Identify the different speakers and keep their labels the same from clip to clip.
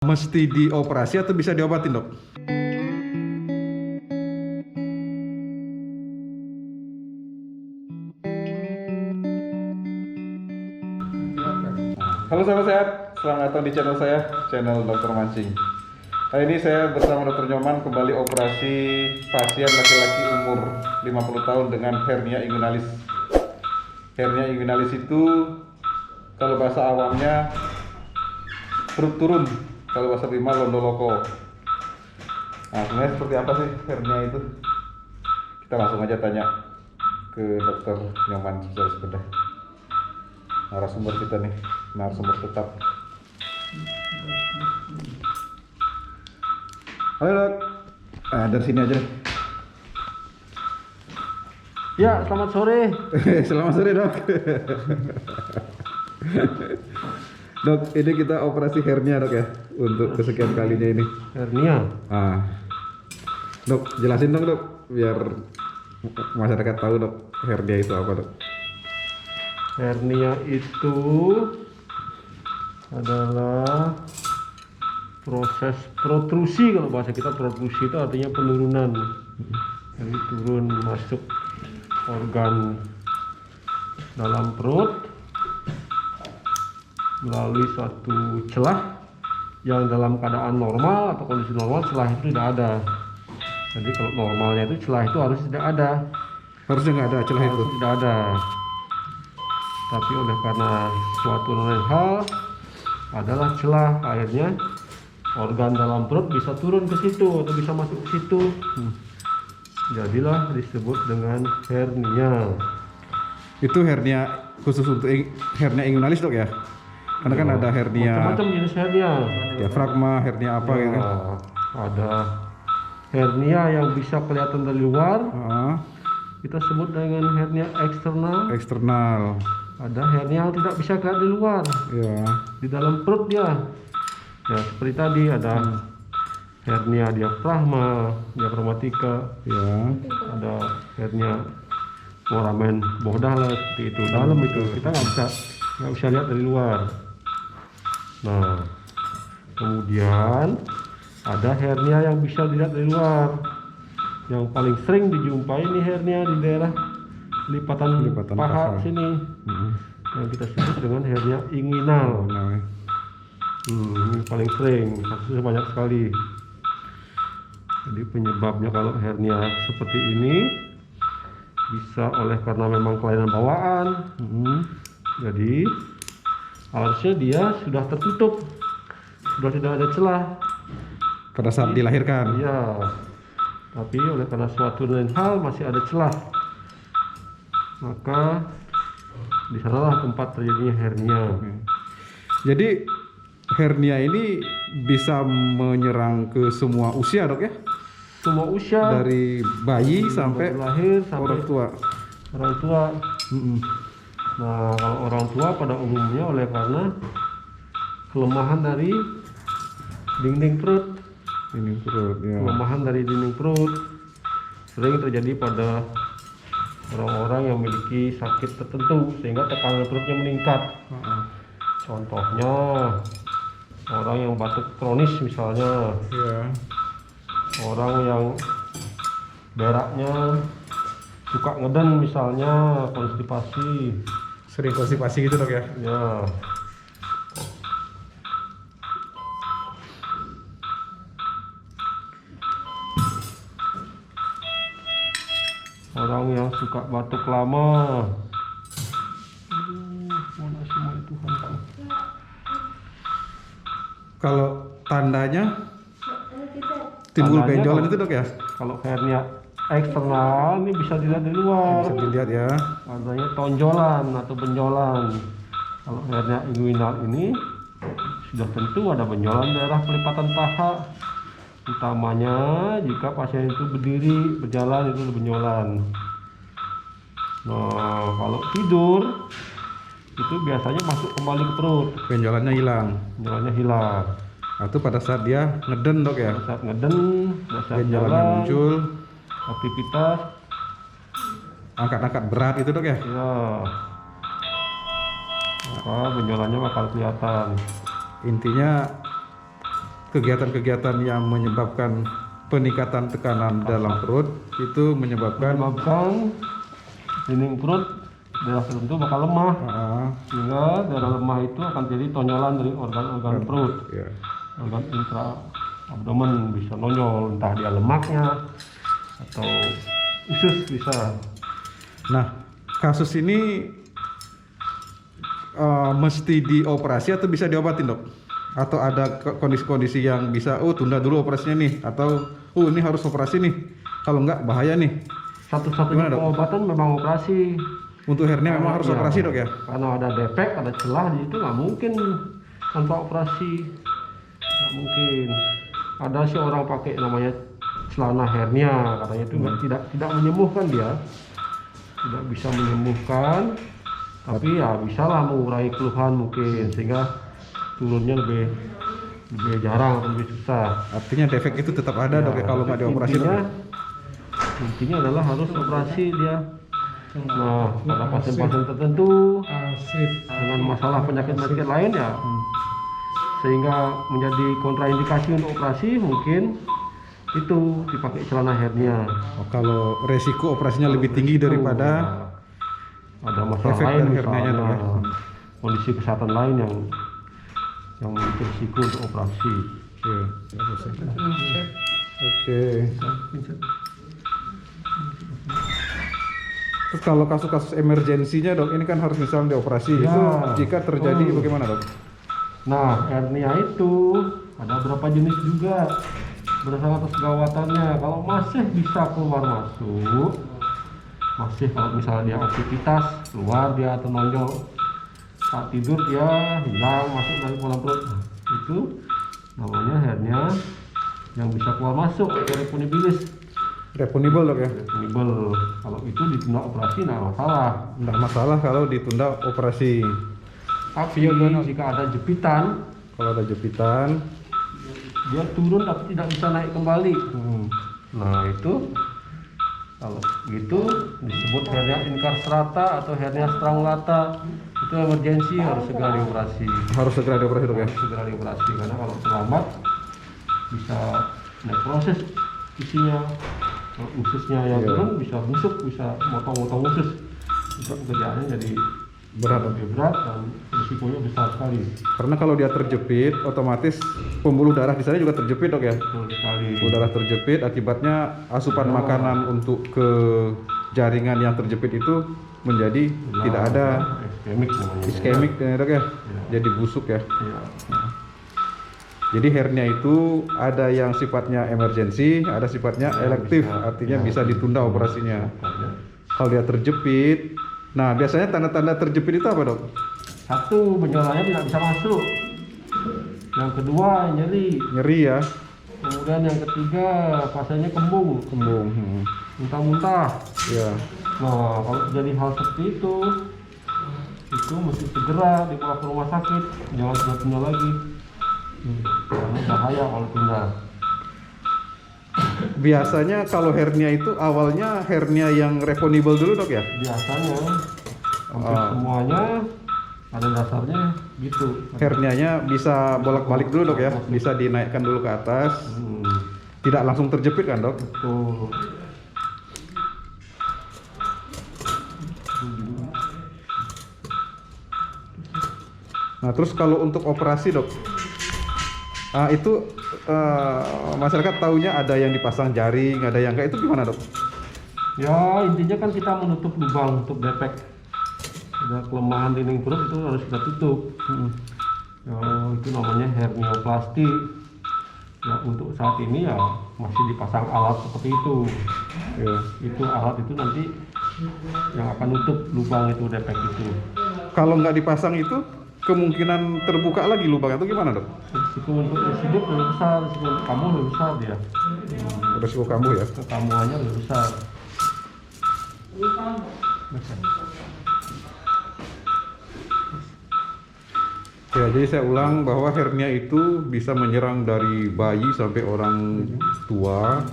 Speaker 1: Mesti dioperasi atau bisa diobatin, Dok? Halo sahabat sehat, selamat datang di channel saya, channel Dr. Mancing. Hari ini saya bersama Dr. Nyoman kembali operasi pasien laki-laki umur 50 tahun dengan hernia inguinalis. Hernia inguinalis itu kalau bahasa awamnya perut turun, kalau bahasa prima londoloko. Nah, sebenarnya seperti apa sih hernia itu? Kita langsung aja tanya ke Dr. Nyoman secara sepeda. Narasumber kita nih, narasumber tetap. Halo Dok. Dari sini aja deh.
Speaker 2: Ya, selamat sore.
Speaker 1: Selamat sore Dok. Dok, ini kita operasi hernia Dok ya, untuk kesekian kalinya ini.
Speaker 2: Hernia.
Speaker 1: Dok, jelasin dong Dok, biar masyarakat tahu Dok, hernia itu apa Dok?
Speaker 2: Hernia itu adalah proses protrusi, kalau bahasa kita protrusi itu artinya penurunan. Jadi turun masuk organ dalam perut melalui suatu celah yang dalam keadaan normal atau kondisi normal celah itu tidak ada. Jadi kalau normalnya itu celah itu harus tidak ada.
Speaker 1: Harusnya nggak ada celah itu.
Speaker 2: Harus tidak ada. Tapi oleh karena suatu lain hal adalah celah, akhirnya organ dalam perut bisa turun ke situ atau bisa masuk ke situ. Jadilah disebut dengan hernia.
Speaker 1: Itu hernia khusus untuk hernia inguinalis Dok ya? Karena kan ada hernia
Speaker 2: Macam-macam jenis hernia.
Speaker 1: diafragma, hernia apa
Speaker 2: Ya,
Speaker 1: gitu kan?
Speaker 2: ada hernia yang bisa kelihatan dari luar, kita sebut dengan hernia eksternal.
Speaker 1: Eksternal.
Speaker 2: Ada hernia yang tidak bisa kelihatan di luar,
Speaker 1: Ya.
Speaker 2: di dalam perut dia. Ya seperti tadi ada hernia diafragma, diafragmatika.
Speaker 1: Ya.
Speaker 2: Ada hernia foramen bodah lah, seperti itu. Dalam itu kita nggak bisa lihat dari luar. Nah, kemudian ada hernia yang bisa dilihat dari luar. Yang paling sering dijumpai ini hernia di daerah lipatan paha sini, yang kita sebut dengan hernia inguinal. Ini paling sering, kasusnya banyak sekali. Jadi penyebabnya kalau hernia seperti ini bisa oleh karena memang kelainan bawaan. Jadi harusnya dia sudah tertutup, sudah tidak ada celah
Speaker 1: Pada saat dilahirkan.
Speaker 2: iya, tapi oleh karena suatu lain hal masih ada celah, maka di sanalah tempat terjadinya hernia.
Speaker 1: Jadi hernia ini bisa menyerang ke semua usia Dok ya?
Speaker 2: Semua usia,
Speaker 1: Dari bayi sampai
Speaker 2: lahir sampai
Speaker 1: orang tua.
Speaker 2: orang tua. Nah, kalau orang tua pada umumnya oleh karena kelemahan dari dinding perut,
Speaker 1: Ini perut ya.
Speaker 2: kelemahan dari dinding perut sering terjadi pada orang-orang yang memiliki sakit tertentu sehingga tekanan perutnya meningkat. Contohnya orang yang batuk kronis misalnya,
Speaker 1: Ya.
Speaker 2: orang yang beraknya suka ngeden misalnya, konstipasi.
Speaker 1: Sering konstipasi gitu Dok ya?
Speaker 2: Ya, orang yang suka batuk lama. Mana semua itu Tuhan.
Speaker 1: Kalau tandanya timbul
Speaker 2: Tandanya
Speaker 1: benjolan
Speaker 2: kalau-
Speaker 1: itu Dok ya?
Speaker 2: Kalau hernia eksternal ini bisa dilihat dari luar.
Speaker 1: Bisa dilihat ya.
Speaker 2: Adanya tonjolan atau benjolan. Kalau hernia inguinal ini sudah tentu ada benjolan daerah pelipatan paha, utamanya jika pasien itu berdiri, berjalan itu ada benjolan. Nah, kalau tidur itu biasanya masuk kembali ke perut,
Speaker 1: Benjolannya hilang.
Speaker 2: benjolannya hilang.
Speaker 1: Nah, itu pada saat dia ngeden Dok ya?
Speaker 2: Pada saat ngeden, pada saat
Speaker 1: Benjolannya
Speaker 2: jalan,
Speaker 1: muncul.
Speaker 2: aktivitas,
Speaker 1: Angkat-angkat berat itu Dok ya?
Speaker 2: ya, maka benjolannya bakal kelihatan.
Speaker 1: Intinya kegiatan-kegiatan yang menyebabkan peningkatan tekanan dalam perut itu menyebabkan
Speaker 2: dinding perut daerah tertentu bakal lemah, sehingga daerah lemah itu akan jadi tonyolan dari organ-organ perut.
Speaker 1: ya.
Speaker 2: Organ intra abdomen bisa nonjol, entah dia lemaknya atau usus bisa.
Speaker 1: Nah, kasus ini mesti dioperasi atau bisa diobatin, Dok? Atau ada kondisi-kondisi yang bisa, tunda dulu operasinya nih, atau ini harus operasi nih, kalau enggak bahaya nih.
Speaker 2: Satu-satunya
Speaker 1: Gimana, Dok?
Speaker 2: pengobatan memang operasi.
Speaker 1: Untuk hernia memang harus
Speaker 2: Iya.
Speaker 1: operasi, Dok, ya?
Speaker 2: Karena ada defek, ada celah di situ, nggak mungkin tanpa operasi, nggak mungkin. Ada sih orang pakai namanya celana hernia, katanya itu tidak menyembuhkan dia, tidak bisa menyembuhkan, tapi ya bisalah mengurangi keluhan mungkin, sehingga turunnya lebih jarang, lebih susah.
Speaker 1: Artinya defek itu tetap ada, Dok, ya, kalau nggak dioperasi, Dok, ya?
Speaker 2: Intinya adalah harus operasi dia. Nah, pada pasien-pasien tertentu dengan masalah penyakit-penyakit lain ya, sehingga menjadi kontraindikasi untuk operasi, mungkin itu dipakai celana hernia.
Speaker 1: Kalau resiko operasinya lebih tinggi daripada
Speaker 2: ada masalah
Speaker 1: efek
Speaker 2: lain,
Speaker 1: dari hernianya,
Speaker 2: misalnya
Speaker 1: Dok, ya?
Speaker 2: kondisi kesehatan lain yang memiliki risiko untuk operasi.
Speaker 1: Oke. Terus kalau kasus-kasus emergensinya, Dok, ini kan harus misalnya dioperasi.
Speaker 2: Ya.
Speaker 1: Itu jika terjadi bagaimana, Dok?
Speaker 2: Nah, hernia itu ada beberapa jenis juga berdasarkan atas kegawatannya. Kalau masih bisa keluar masuk, masih kalau misalnya dia aktivitas keluar dia atau nonjol saat tidur dia hilang masuk dari pola perut, itu namanya hernia yang bisa keluar masuk atau reponibilis.
Speaker 1: Reponibel, Dok, ya?
Speaker 2: Reponibel. Kalau itu ditunda operasi nggak masalah.
Speaker 1: Nggak masalah kalau ditunda operasi.
Speaker 2: Tapi jika ada jepitan,
Speaker 1: Kalau ada jepitan,
Speaker 2: dia turun tapi tidak bisa naik kembali. Nah itu kalau gitu disebut hernia incarcerata atau hernia strangulata. Itu emergensi, harus segera dioperasi.
Speaker 1: harus segera dioperasi, Dok, ya?
Speaker 2: Harus segera dioperasi karena kalau terlambat bisa proses isinya, ususnya yang
Speaker 1: Iya.
Speaker 2: turun bisa busuk, bisa motong-motong usus. Itu pekerjaannya jadi
Speaker 1: Berat, Dok.
Speaker 2: lebih berat dan risikonya besar sekali.
Speaker 1: Karena kalau dia terjepit, otomatis pembuluh darah di sana juga terjepit, Dok, ya?
Speaker 2: Betul sekali.
Speaker 1: Pembuluh darah terjepit, akibatnya asupan makanan untuk ke jaringan yang terjepit itu menjadi tidak ada,
Speaker 2: iskemik namanya.
Speaker 1: iskemik, ya, Dok, ya?
Speaker 2: Iya.
Speaker 1: Jadi busuk, ya?
Speaker 2: Iya.
Speaker 1: Jadi hernia itu ada yang sifatnya emergensi, ada sifatnya elektif,
Speaker 2: bisa.
Speaker 1: artinya
Speaker 2: Ya.
Speaker 1: bisa ditunda operasinya.
Speaker 2: Makanya,
Speaker 1: Kalau dia terjepit, nah biasanya tanda-tanda terjepit itu apa, Dok?
Speaker 2: satu, benjolannya tidak bisa masuk. Yang kedua nyeri.
Speaker 1: Nyeri, ya?
Speaker 2: Kemudian yang ketiga pasiennya kembung,
Speaker 1: Kembung.
Speaker 2: muntah-muntah.
Speaker 1: Ya.
Speaker 2: Nah kalau terjadi hal seperti itu mesti segera dibawa ke rumah sakit, jangan tunda lagi. Karena bahaya kalau tunda.
Speaker 1: Biasanya kalau hernia itu awalnya hernia yang reponibel dulu, Dok, ya?
Speaker 2: Biasanya hampir semuanya ada dasarnya gitu.
Speaker 1: Hernianya bisa bolak-balik dulu, Dok, ya? Bisa dinaikkan dulu ke atas. Tidak langsung terjepit kan, Dok?
Speaker 2: Betul.
Speaker 1: Nah, terus kalau untuk operasi, Dok, itu masyarakat taunya ada yang dipasang jaring, ada yang enggak, itu gimana, Dok?
Speaker 2: Ya intinya kan kita menutup lubang untuk defek. Ada kelemahan dinding perut itu harus kita tutup. Ya, itu namanya hernioplasti. Ya, untuk saat ini ya masih dipasang alat seperti itu.
Speaker 1: Ya.
Speaker 2: Itu alat itu nanti yang akan nutup lubang itu defek itu.
Speaker 1: Kalau nggak dipasang itu kemungkinan terbuka lagi lubang itu gimana, Dok?
Speaker 2: Risiko untuk hidup lebih besar, risiko untuk kamu lebih besar dia.
Speaker 1: Resiko kamu, ya?
Speaker 2: Kekamuannya lebih besar.
Speaker 1: Ya, jadi saya ulang bahwa hernia itu bisa menyerang dari bayi sampai orang tua,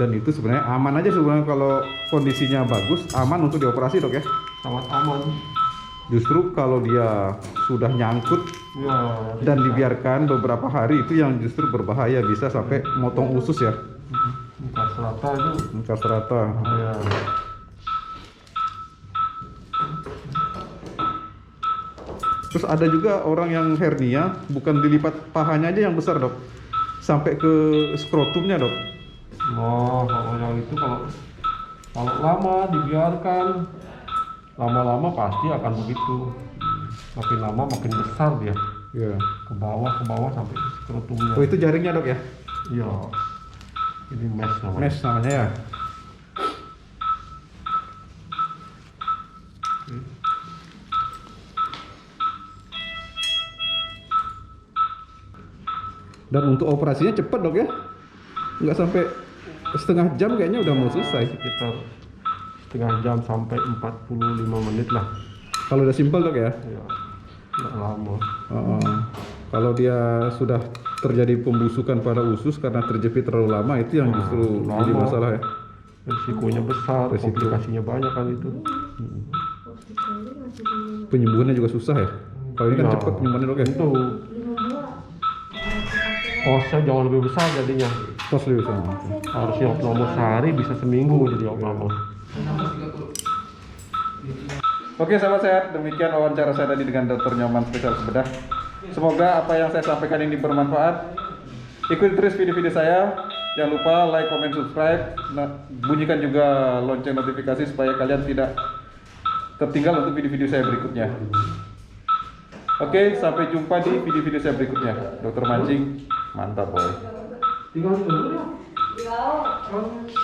Speaker 1: dan itu sebenarnya aman aja sebenarnya kalau kondisinya bagus, aman untuk dioperasi, Dok, ya.
Speaker 2: Sangat aman.
Speaker 1: Justru kalau dia sudah nyangkut
Speaker 2: Ya,
Speaker 1: Dan dibiarkan beberapa hari itu yang justru berbahaya, bisa sampai motong usus ya.
Speaker 2: muka serata itu
Speaker 1: Muka serata.
Speaker 2: bahaya.
Speaker 1: Terus ada juga orang yang hernia bukan dilipat pahanya aja yang besar dok, sampai ke skrotumnya dok.
Speaker 2: Oh, kalau yang itu kalau lama dibiarkan, lama-lama pasti akan begitu. Makin lama makin besar dia,
Speaker 1: Ya.
Speaker 2: ke bawah sampai ke skrotumnya.
Speaker 1: Oh itu jaringnya dok ya?
Speaker 2: Iya, ini mesh namanya.
Speaker 1: Mesh namanya ya. Dan untuk operasinya cepat dok ya? Nggak sampai setengah jam kayaknya udah mau selesai.
Speaker 2: Sekitar setengah jam sampai 45 menit lah.
Speaker 1: Kalau udah simpel dok ya?
Speaker 2: Ya, nggak lama.
Speaker 1: Kalau dia sudah terjadi pembusukan pada usus karena terjepit terlalu lama, itu yang justru
Speaker 2: lama.
Speaker 1: jadi masalah ya.
Speaker 2: Risikonya besar,
Speaker 1: Risiko.
Speaker 2: komplikasinya banyak kan itu.
Speaker 1: Penyembuhannya juga susah ya. Kalau ini kan
Speaker 2: Ya,
Speaker 1: cepat penyembuhannya dok ya.
Speaker 2: Itu kosnya jauh lebih besar jadinya.
Speaker 1: Tos lebih sama.
Speaker 2: Harusnya opname sehari bisa seminggu jadi opname.
Speaker 1: Oke sahabat sehat, demikian wawancara saya tadi dengan Dr. Nyoman spesialis bedah. Semoga apa yang saya sampaikan ini bermanfaat. Ikuti terus video-video saya. Jangan lupa like, comment, subscribe. Bunyikan juga lonceng notifikasi supaya kalian tidak tertinggal untuk video-video saya berikutnya. Oke, sampai jumpa di video-video saya berikutnya. Dr. Mancing, mantap boy.
Speaker 2: Tinggal dulu ya.